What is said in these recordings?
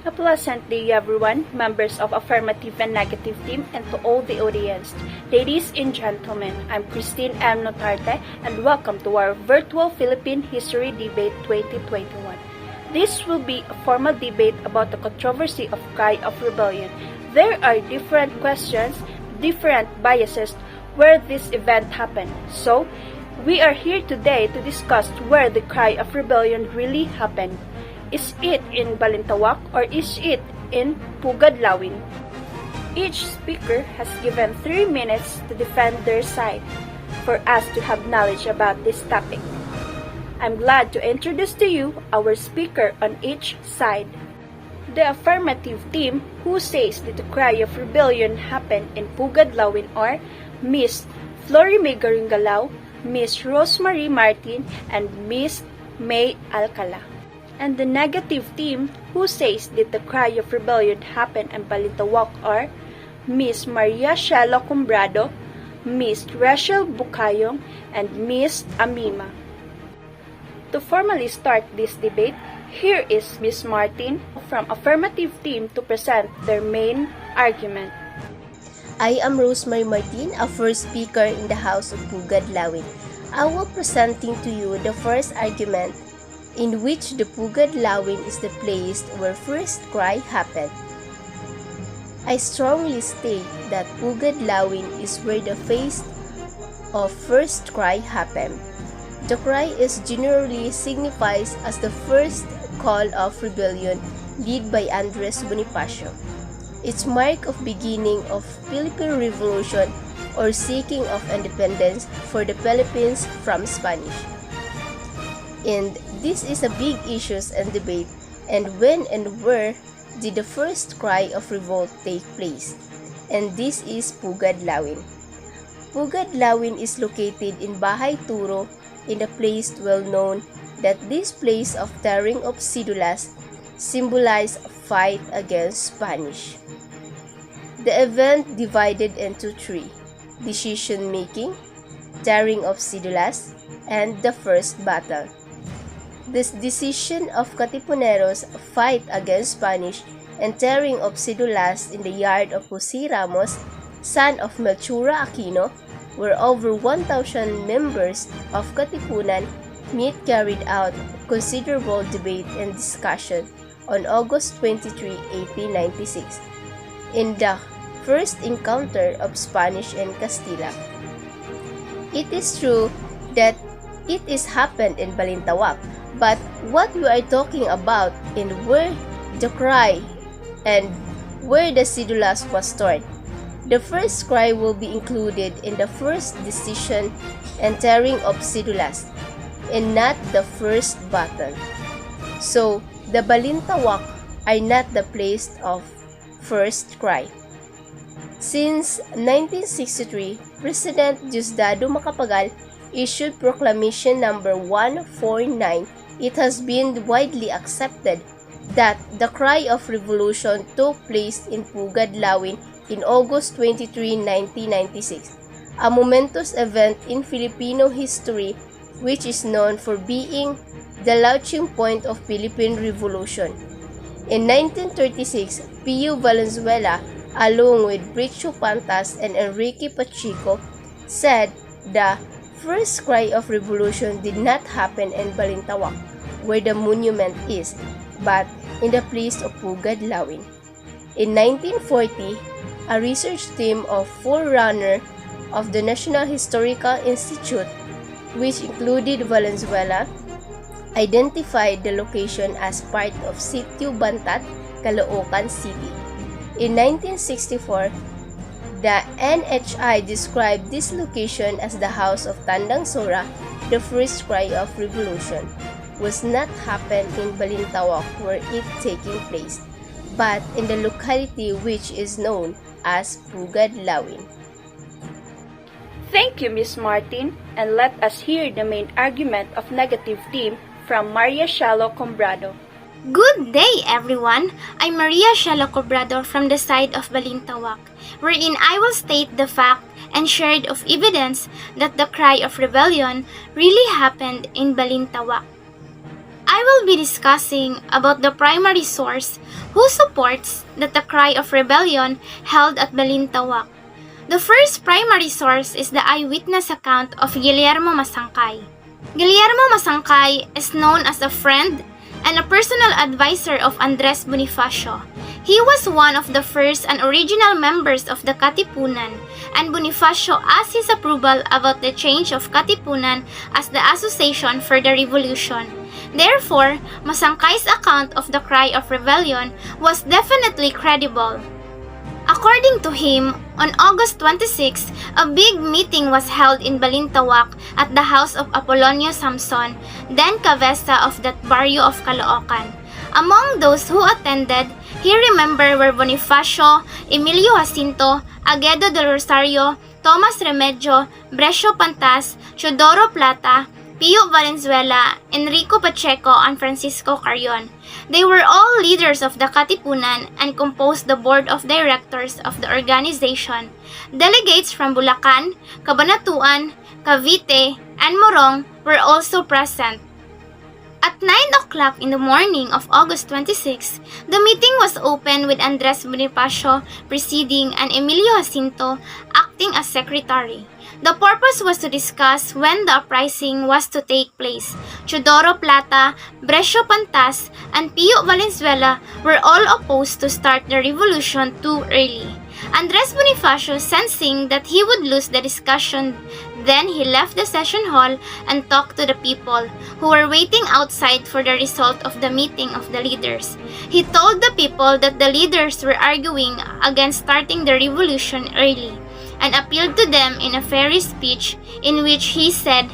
A pleasant day, everyone, members of Affirmative and Negative Team, and to all the audience. Ladies and gentlemen, I'm Christine M. Notarte, and welcome to our virtual Philippine History Debate 2021. This will be a formal debate about the controversy of Cry of Rebellion. There are different questions, different biases where this event happened. So, we are here today to discuss where the Cry of Rebellion really happened. Is it in Balintawak or is it in Pugad, Lawin? Each speaker has given 3 minutes to defend their side for us to have knowledge about this topic. I'm glad to introduce to you our speaker on each side. The affirmative team who says that the Cry of Rebellion happened in Pugad, Lawin are Miss Flory May Garingalao, Miss Rosemary Martin, and Miss May Alcala. And the negative team who says that the Cry of Rebellion happened in Balintawak are Miss Maria Shelo Cumbrado, Miss Rachel Bucayong, and Miss Amima. To formally start this debate, here is Miss Martin from Affirmative Team to present their main argument. I am Rosemary Martin, a first speaker in the House of Pugad, Lawin. I will presenting to you the first argument in which the Pugad, Lawin is the place where first cry happened. I strongly state that Pugad, Lawin is where the phase of first cry happened. The cry is generally signifies as the first call of rebellion led by Andres Bonifacio. It's mark of beginning of Philippine Revolution or seeking of independence for the Philippines from Spanish. And this is a big issue and debate, and when and where did the first cry of revolt take place? And this is Pugad, Lawin. Pugad, Lawin is located in Bahay Turo, in a place well known that this place of tearing of cidulas symbolized a fight against Spanish. The event divided into 3: decision making, tearing of cidulas, and the first battle. This decision of Katipuneros fight against Spanish and tearing of cidulas in the yard of Jose Ramos, son of Melchora Aquino, where over 1,000 members of Katipunan meet carried out considerable debate and discussion on August 23, 1896, in the first encounter of Spanish and Castilla. It is true that it is happened in Balintawak, but what we are talking about in where the cry and where the cidulas was stored. The first cry will be included in the first decision and tearing of cidulas, and not the first battle. So, the Balintawak are not the place of first cry. Since 1963, President Diosdado Macapagal issued Proclamation number 149, it has been widely accepted that the Cry of Revolution took place in Pugad, Lawin in August 23, 1996, a momentous event in Filipino history which is known for being the launching point of Philippine Revolution. In 1936, Pio Valenzuela, along with Bricio Pantas and Enrique Pacheco, said the first cry of revolution did not happen in Balintawak, where the monument is, but in the place of Pugad, Lawin. In 1940, a research team of forerunner of the National Historical Institute, which included Valenzuela, identified the location as part of Sitio Bantat, Caloocan City. In 1964, the NHI described this location as the house of Tandang Sora. The first cry of revolution was not happened in Balintawak where it taking place, but in the locality which is known as Pugad, Lawin. Thank you, Miss Martin, and let us hear the main argument of negative team from Maria Shelo Cumbrado. Good day, everyone! I'm Maria Shelo Cumbrado from the side of Balintawak, wherein I will state the fact and shared of evidence that the cry of rebellion really happened in Balintawak. I will be discussing about the primary source who supports that the cry of rebellion held at Balintawak. The first primary source is the eyewitness account of Guillermo Masangkay. Guillermo Masangkay is known as a friend and a personal advisor of Andres Bonifacio. He was one of the first and original members of the Katipunan, and Bonifacio asked his approval about the change of Katipunan as the association for the revolution. Therefore, Masangkay's account of the cry of rebellion was definitely credible. According to him, on August 26, a big meeting was held in Balintawak at the house of Apolonio Samson, then cabeza of that barrio of Caloocan. Among those who attended, he remembered were Bonifacio, Emilio Jacinto, Aguedo del Rosario, Tomas Remedio, Brescio Pantas, Teodoro Plata, Pio Valenzuela, Enrico Pacheco, and Francisco Carrion. They were all leaders of the Katipunan and composed the board of directors of the organization. Delegates from Bulacan, Cabanatuan, Cavite, and Morong were also present. At 9 o'clock in the morning of August 26, the meeting was opened with Andres Bonifacio presiding and Emilio Jacinto acting as secretary. The purpose was to discuss when the uprising was to take place. Teodoro Plata, Brescio Pantas, and Pio Valenzuela were all opposed to start the revolution too early. Andres Bonifacio, sensing that he would lose the discussion, then he left the session hall and talked to the people who were waiting outside for the result of the meeting of the leaders. He told the people that the leaders were arguing against starting the revolution early, and appealed to them in a fiery speech in which he said,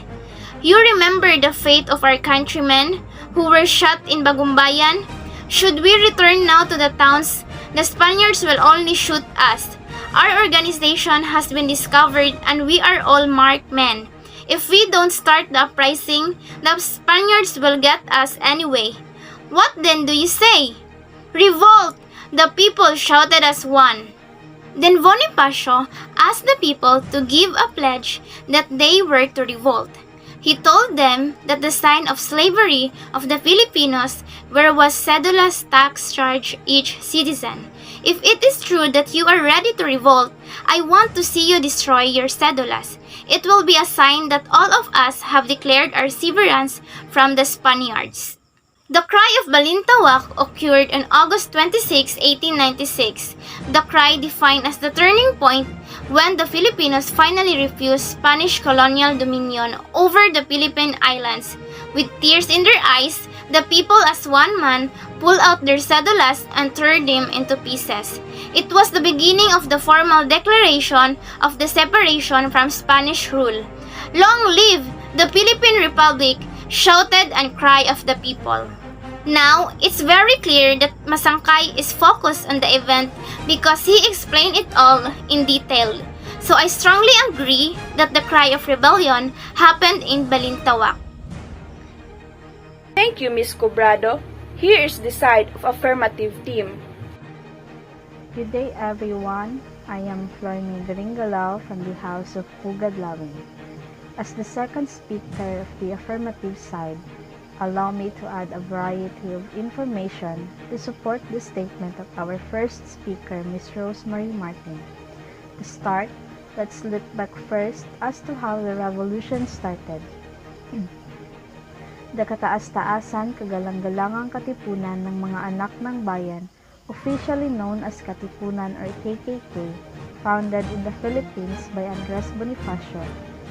"You remember the fate of our countrymen who were shot in Bagumbayan? Should we return now to the towns, the Spaniards will only shoot us. Our organization has been discovered and we are all marked men. If we don't start the uprising, the Spaniards will get us anyway. What then do you say? Revolt!" The people shouted as one. Then Bonifacio asked the people to give a pledge that they were to revolt. He told them that the sign of slavery of the Filipinos where was cedula's tax charge each citizen. If it is true that you are ready to revolt, I want to see you destroy your cedulas. It will be a sign that all of us have declared our severance from the Spaniards. The cry of Balintawak occurred on August 26, 1896. The cry defined as the turning point when the Filipinos finally refused Spanish colonial dominion over the Philippine Islands. With tears in their eyes, the people as one man pulled out their cedulas and tore them into pieces. It was the beginning of the formal declaration of the separation from Spanish rule. "Long live the Philippine Republic!" shouted and cry of the people. Now, it's very clear that Masangkay is focused on the event because he explained it all in detail. So I strongly agree that the cry of rebellion happened in Balintawak. Thank you, Ms. Cobrado. Here is the side of affirmative team. Good day, everyone. I am Flornie Gringalao from the House of Pugad, Lawin. As the second speaker of the affirmative side, allow me to add a variety of information to support the statement of our first speaker, Ms. Rosemary Martin. To start, let's look back first as to how the revolution started. The kataas-taasan, kagalang-galangang katipunan ng mga anak ng bayan, officially known as Katipunan or KKK, founded in the Philippines by Andres Bonifacio,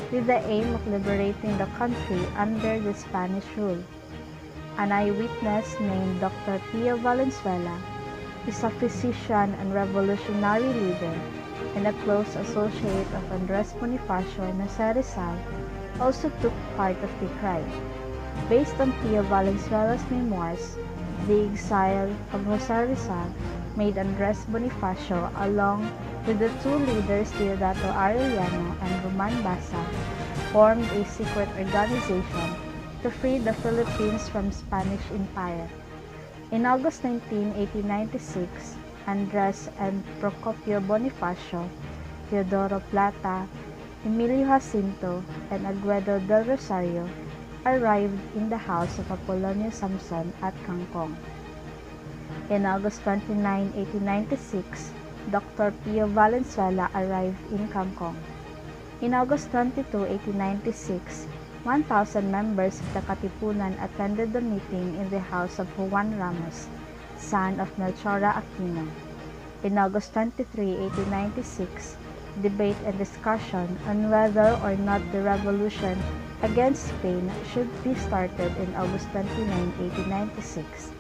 with the aim of liberating the country under the Spanish rule. An eyewitness named Dr. Pio Valenzuela is a physician and revolutionary leader and a close associate of Andres Bonifacio and Jose Rizal, also took part of the cry. Based on Pio Valenzuela's memoirs, the exile of Jose Rizal made Andres Bonifacio, along with the two leaders Deodato Arellano and Roman Basa, formed a secret organization to free the Philippines from Spanish Empire. In August 19, 1896, Andres and Procopio Bonifacio, Teodoro Plata, Emilio Jacinto, and Aguedo del Rosario arrived in the house of Apolonio Samson at Kangkong. In August 29, 1896, Dr. Pio Valenzuela arrived in Kangkong. In August 22, 1896, 1,000 members of the Katipunan attended the meeting in the house of Juan Ramos, son of Melchora Aquino. In August 23, 1896, debate and discussion on whether or not the revolution against Spain should be started in August 29, 1896.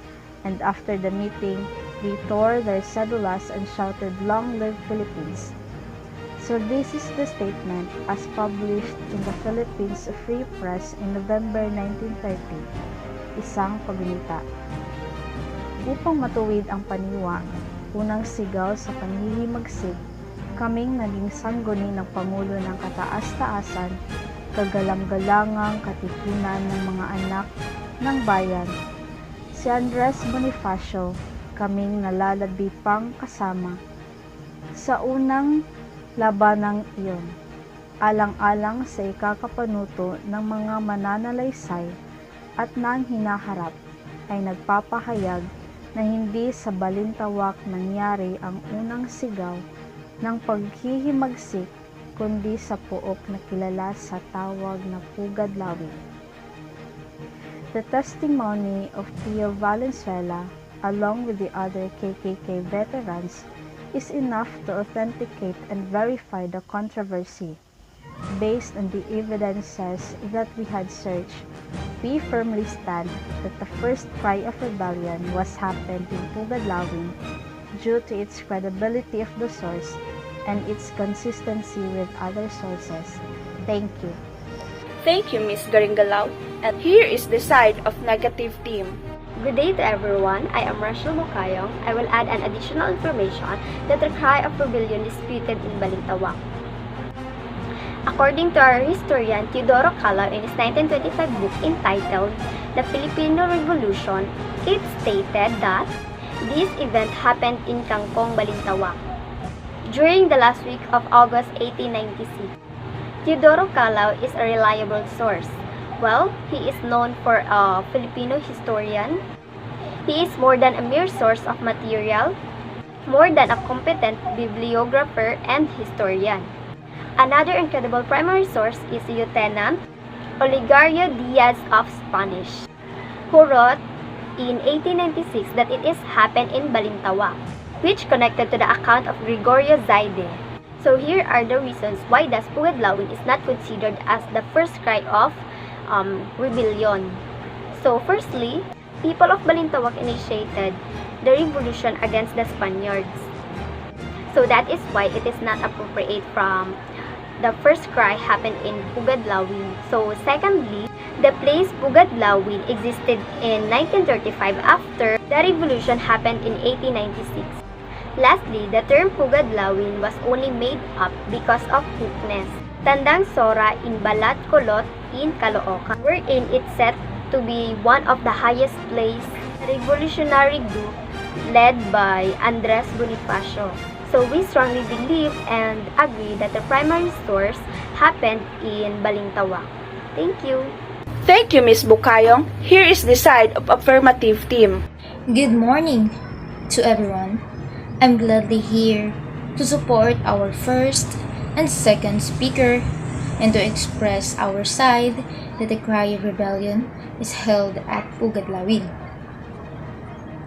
And after the meeting, they tore their cedulas and shouted, "Long live Philippines!" So this is the statement as published in the Philippines Free Press in November 1930, isang pagunita. Upang matuwid ang paniwa, unang sigaw sa panhihimagsik, kaming naging sangguni ng Pangulo ng kataas-taasan, kagalang-galangang katipunan ng mga anak ng bayan, si Andres Bonifacio, kaming nalalabi pang kasama. Sa unang labanang iyon, alang-alang sa ikakapanuto ng mga mananalaysay at nang hinaharap, ay nagpapahayag na hindi sa Balintawak nangyari ang unang sigaw ng paghihimagsik, kundi sa pook na kilala sa tawag na Pugad Lawin. The testimony of Pio Valenzuela, along with the other KKK veterans, is enough to authenticate and verify the controversy. Based on the evidences that we had searched, we firmly stand that the first cry of rebellion was happened in Pugad Lawin due to its credibility of the source and its consistency with other sources. Thank you. Thank you, Ms. Garingalaw. And here is the side of negative team. Good day to everyone. I am Rachel Mukayong. I will add an additional information that the cry of rebellion disputed in Balintawak. According to our historian Teodoro Calao in his 1925 book entitled The Filipino Revolution, it stated that this event happened in Kangkong, Balintawak during the last week of August 1896. Teodoro Calao is a reliable source. Well, he is known for a Filipino historian. He is more than a mere source of material, more than a competent bibliographer and historian. Another incredible primary source is Lieutenant Olegario Diaz of Spanish, who wrote in 1896 that it is happened in Balintawak, which connected to the account of Gregorio Zaide. So here are the reasons why das Pugad Lawin is not considered as the first cry of rebellion. So firstly, people of Balintawak initiated the revolution against the Spaniards. So that is why it is not appropriate from the first cry happened in Pugad Lawin. So secondly, the place Pugad Lawin existed in 1935 after the revolution happened in 1896. Lastly, the term Pugad Lawin was only made up because of weakness. Tandang Sora in Balat Kolot in Caloocan, wherein it set to be one of the highest placed revolutionary group led by Andres Bonifacio. So we strongly believe and agree that the primary source happened in Balintawak. Thank you. Thank you, Ms. Bukayong. Here is the side of affirmative team. Good morning to everyone. I'm gladly here to support our first and second speaker and to express our side that the cry of rebellion is held at Pugad Lawin.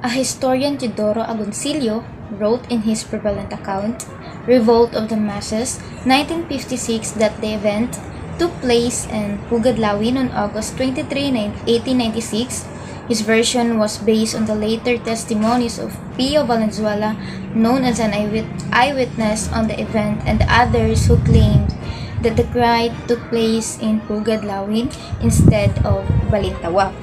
A historian, Teodoro Agoncillo, wrote in his prevalent account, Revolt of the Masses, 1956, that the event took place in Pugad Lawin on August 23, 1896. His version was based on the later testimonies of Pio Valenzuela, known as an eyewitness on the event, and others who claimed that the cry took place in Pugad Lawin instead of Balintawak.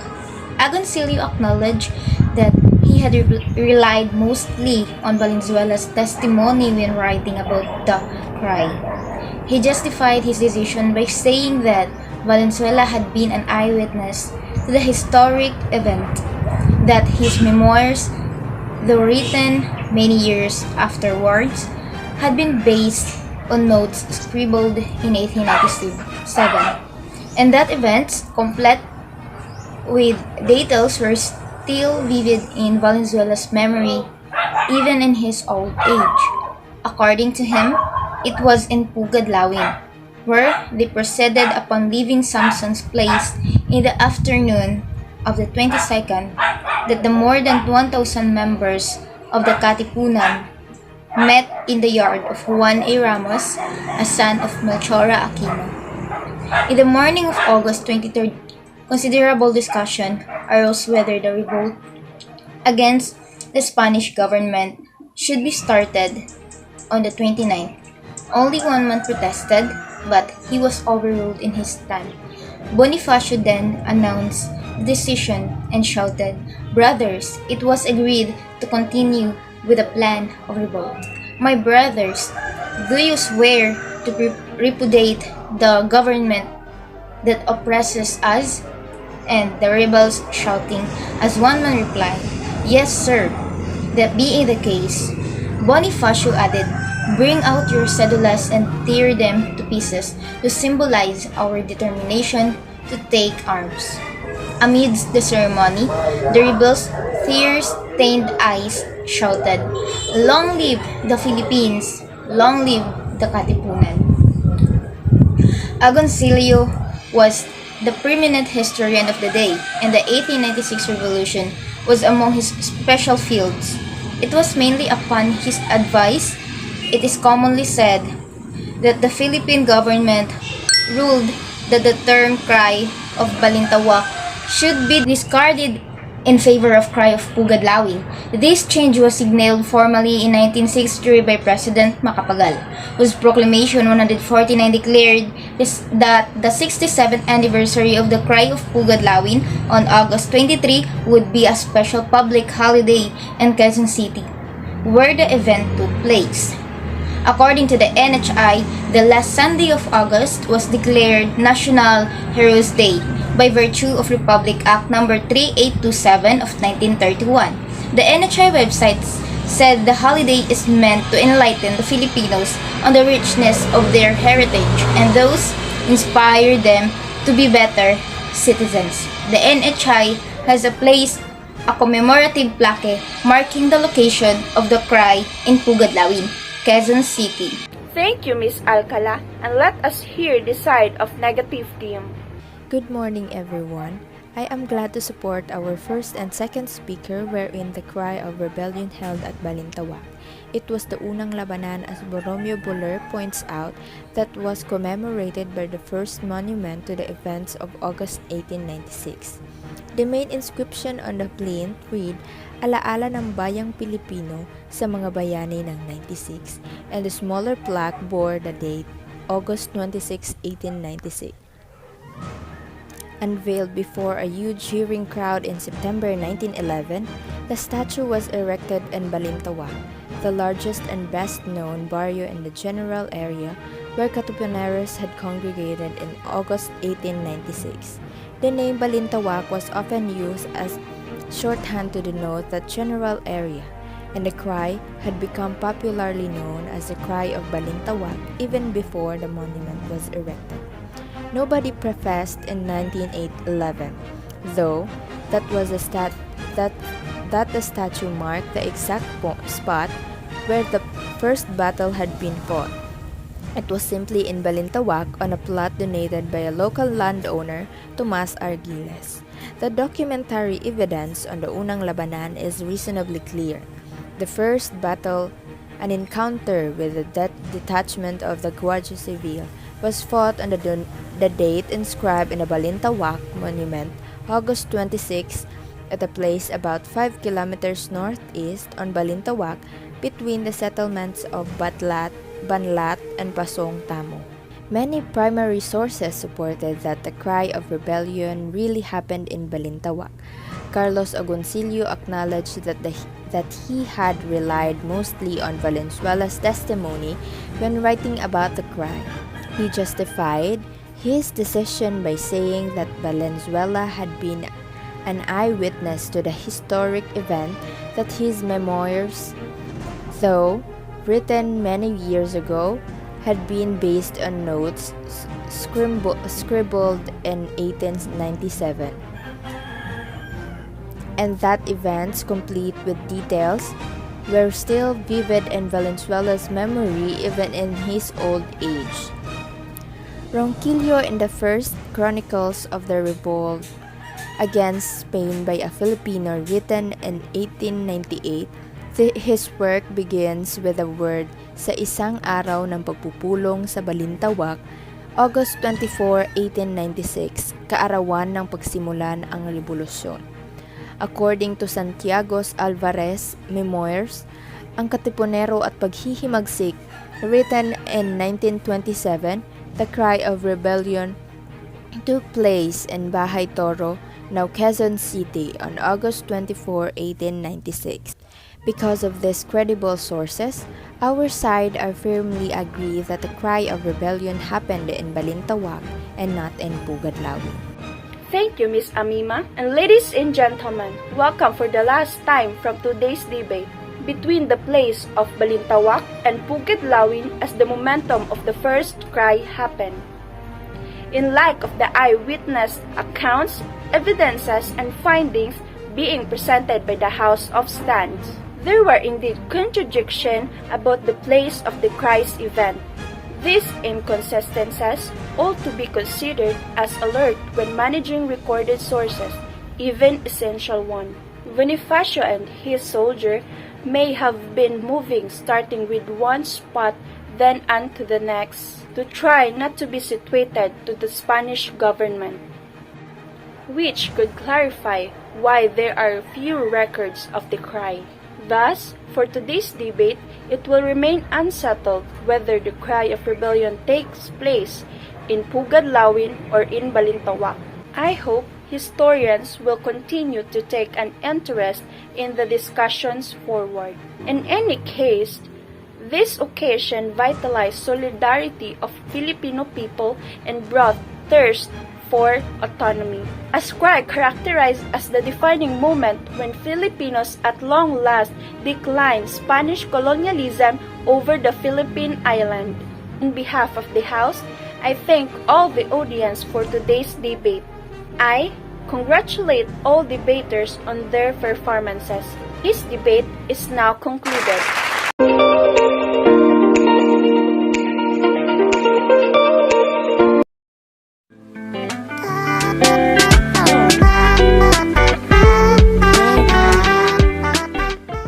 Agoncillo acknowledged that he had relied mostly on Valenzuela's testimony when writing about the cry. He justified his decision by saying that Valenzuela had been an eyewitness to the historic event, that his memoirs, though written many years afterwards, had been based on notes scribbled in 1897, and that events, with details were still vivid in Valenzuela's memory even in his old age. According to him, it was in Pugad, Lawin, where they proceeded upon leaving Samson's place in the afternoon of the 22nd that the more than 1,000 members of the Katipunan met in the yard of Juan A. Ramos, a son of Melchora Aquino. In the morning of August 23rd, considerable discussion arose whether the revolt against the Spanish government should be started on the 29th. Only one man protested, but he was overruled in his stand. Bonifacio then announced the decision and shouted, "Brothers, it was agreed to continue with the plan of revolt. My brothers, do you swear to repudiate the government that oppresses us?" And the rebels shouting as one man replied, "Yes, sir." That being the case, Bonifacio added, "Bring out your cedulas and tear them to pieces to symbolize our determination to take arms." Amidst the ceremony, the rebels' tear-stained eyes shouted, "Long live the Philippines! Long live the Katipunan!" Agoncillo was the preeminent historian of the day, and the 1896 revolution was among his special fields. It was mainly upon his advice, it is commonly said, that the Philippine government ruled that the term cry of Balintawak should be discarded in favor of cry of Pugad, Lawin. This change was signaled formally in 1963 by President Macapagal, whose proclamation 149 declared that the 67th anniversary of the cry of Pugad, Lawin on August 23 would be a special public holiday in Quezon City, where the event took place. According to the NHI, the last Sunday of August was declared National Heroes Day by virtue of Republic Act No. 3827 of 1931. The NHI website said the holiday is meant to enlighten the Filipinos on the richness of their heritage and thus inspire them to be better citizens. The NHI has placed a commemorative plaque marking the location of the cry in Pugad, Lawin, Quezon City. Thank you, Miss Alcala, and let us hear the side of negative team. Good morning, everyone. I am glad to support our first and second speaker wherein the cry of rebellion held at Balintawak. It was the unang labanan, as Borromeo Buller points out, that was commemorated by the first monument to the events of August 1896. The main inscription on the plinth read, "Alaala ng Bayang Pilipino sa mga bayani ng 96", and the smaller plaque bore the date, August 26, 1896. Unveiled before a huge hearing crowd in September 1911, the statue was erected in Balintawak, the largest and best-known barrio in the general area where Katipuneros had congregated in August 1896. The name Balintawak was often used as shorthand to denote that general area, and the cry had become popularly known as the Cry of Balintawak even before the monument was erected. Nobody professed in 1911, though, that the statue marked the exact spot where the first battle had been fought. It was simply in Balintawak on a plot donated by a local landowner, Tomas Argiles. The documentary evidence on the unang labanan is reasonably clear. The first battle, an encounter with the detachment of the Guardia Civil, was fought on the date inscribed in the Balintawak monument, August 26, at a place about 5 kilometers northeast on Balintawak between the settlements of Banlat, and Pasong Tamo. Many primary sources supported that the cry of rebellion really happened in Balintawak. Carlos Agoncillo acknowledged that he had relied mostly on Valenzuela's testimony when writing about the cry. He justified his decision by saying that Valenzuela had been an eyewitness to the historic event, that his memoirs, though written many years ago, had been based on notes scribbled in 1897. and that events, complete with details, were still vivid in Valenzuela's memory even in his old age. Ronquillo in the first chronicles of the revolt against Spain by a Filipino written in 1898, his work begins with the word sa isang araw ng pagpupulong sa Balintawak, August 24, 1896, kaarawan ng pagsimulan ang revolusyon. According to Santiago Alvarez Memoirs, ang Katipunero at Paghihimagsik, written in 1927, the cry of rebellion took place in Bahay Toro, now Quezon City, on August 24, 1896. Because of these credible sources, our side are firmly agree that the cry of rebellion happened in Balintawak and not in Pugad, Lawin. Thank you, Miss Amima. And ladies and gentlemen, welcome for the last time from today's debate between the place of Balintawak and Pugad, Lawin as the momentum of the first cry happened. In light of the eyewitness accounts, evidences, and findings being presented by the House of Stands, there were indeed contradictions about the place of the cry's event. These inconsistencies ought to be considered as alert when managing recorded sources, even essential one. Bonifacio and his soldier may have been moving starting with one spot then on to the next to try not to be situated to the Spanish government, which could clarify why there are few records of the cry. Thus, for today's debate, it will remain unsettled whether the cry of rebellion takes place in Pugad, Lawin or in Balintawak. I hope historians will continue to take an interest in the discussions forward. In any case, this occasion vitalized solidarity of Filipino people and brought thirst for autonomy. A cry characterized as the defining moment when Filipinos at long last declined Spanish colonialism over the Philippine island. On behalf of the House, I thank all the audience for today's debate. I congratulate all debaters on their performances. This debate is now concluded.